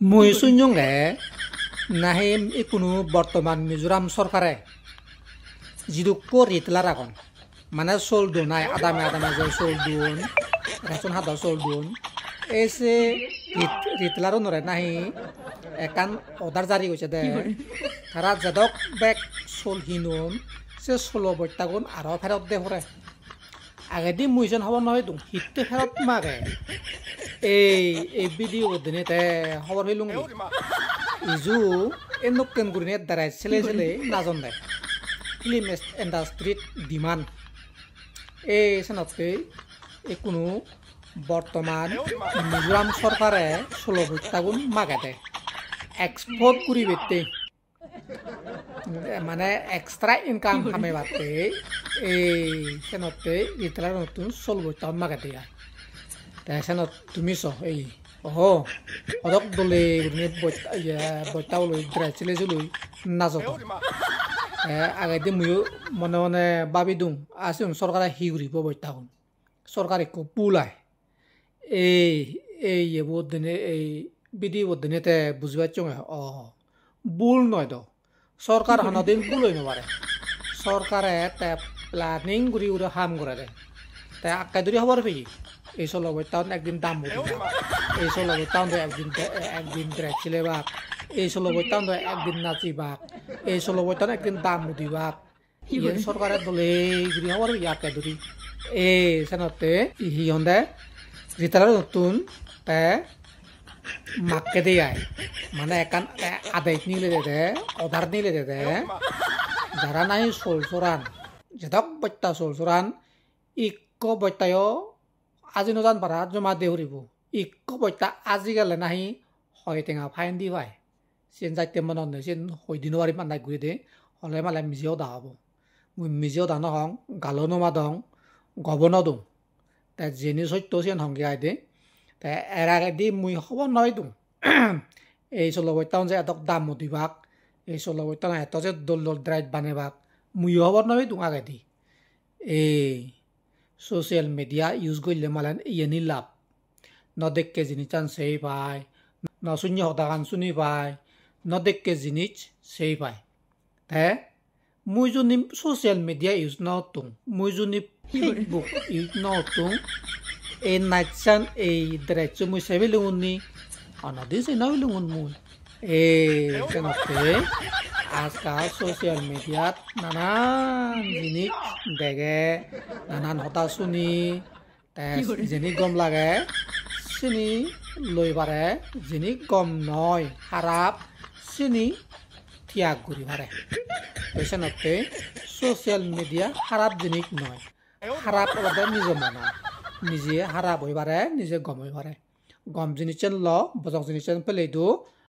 মুই শুনজংগে নাহি কোনো বর্তমান মিজোরাম সরকারে যিটো রিতলার আগন মানে চল দুনাই আদামে যে চল দুন রেশন হাদা চল দুন এসে রিতলারও নরে নাহি একান অর্ডার জারি করেছে দে তারা যেদক বেক চল হিনুন সে চলো বৈতাগুন আরো ফেরত দে পরে আগেদি মুইজন হব নহয় তুম হিটতে ফেরত মাগে এই ভিডিও দিনেতে খবর হইলুং ইজু এনকেন গুরিনে দাঁড়ায় ছেলে নাজন দেয় ফিল্ম ইন্ডাস্ট্রিত ডিমান্ড এই সেনতে কোনো বর্তমান মিজোরাম সরকারে 16 বৈতাগুন মাগে দেয় এক্সপোর্ট করি বেতে মানে এক্সট্রা ইনকাম হামে বাতে এই সেনতে রিতলার নতুন 16 বৈতাগুন মাগে দেয় তাই সেনত তুমি চ এই অদক দলে বৈতাও লৈ ছেলে লৈ নাজত আগে ময়ো মনে মনে ভাবি দিওঁ আছে সরকারে হি ঘুরিব বৈতাগুন সরকারে পুলায় এই বহুত দিনে এই বিধি দিনেতে বুঝি পাচ্ছ ভুল নয় তো সরকার হনদিন ভুল হই নপারে সরকারে প্ল্যানিং ঘুরি ঘুরে হাম করে দেয় তাই আকাই ধরে খবর পেয়ে এই 16 বৈতাগুন একদিন দাম বলি এই 16 বৈতাগুন একদিন ছিলে বাক এই 16 বৈতাগুন একদিন নাচি বাক এই 16 বৈতাগুন একদিন দাম মুদি বাক ইয়ে সরকারের দলে ঘুরি খবর ইয়াকে ধরি সেনতে হিয়ন্দে রিতালার নতুন মাকে দিয়ে মানে একান আদায় নিলে দে অধার নিলে দে যারা নাই চল চোরান যেদক বৈতা চল চোরান ইক বৈতায় আজি নজান পারা জমা দে হরিব ইক বৈতা আজি গেলে নাহি হয় টেঙা ফাইন দি পায় চেন যাইতে মনে চেন হই দিন পারি মানাই ঘুরি দে হলে মালে মিজিও দা হব মুই মিজিও দানো হং গালো নমা দং গবন দং তা জেনি সত্য চেন হংগে আই দে তা এর আগে দি মুই খবর নয় দং এই 16 বৈতাগুন যে এতক দাম মদিবাক এই 16 বৈতাগুন এত যে দল ড্রাইভ বানেবাক মুই খবর নয় দং আগে দি সোশ্যাল মিডিয়া ইউজ করলে মালেন ইয়েনি লাভ নদেককে জিনিস চান সেই পায় ন শূন্য হতাকান শুনি পায় নদেককে জিনিস সেই পায় তে মুই যদি সোশ্যাল মিডিয়া ইউজ নতুন মুই যদি ফেসবুক ইউজ নতুন এই নাচান এই দ্রাইচ মুই সেবি লুঙনি অনদি সেনা লুঙন মুই কেনতে আজকাল সোশ্যাল মিডিয়াত নানান জিনিস দেখে নানান হতা শুনি যিনি গম লাগে চিনি লৈ পারে যিনি গম নয় খারাপ চিনি ত্যাগ করি পারে সেনতে সোশ্যাল মিডিয়া খারাপ জিনিস নয় খারাপ ওদের নিজে মনা নিজে খারাপ হয়ে পারে নিজে গম হয়ে পারে গম জিনিস ল বজক জিনিস পেলে